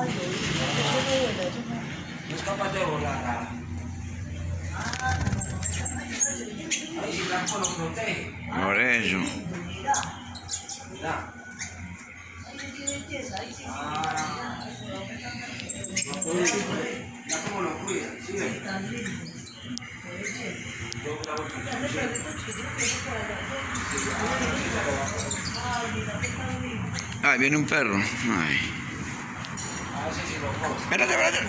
No es capaz de volar. Ahí si Blanco lo protege. Por eso. Mira. Lo cuida. Ya como lo cuida, ¿sí ven? Ay, viene un perro. Ay. A ver si lo coge. Espérate, espérate.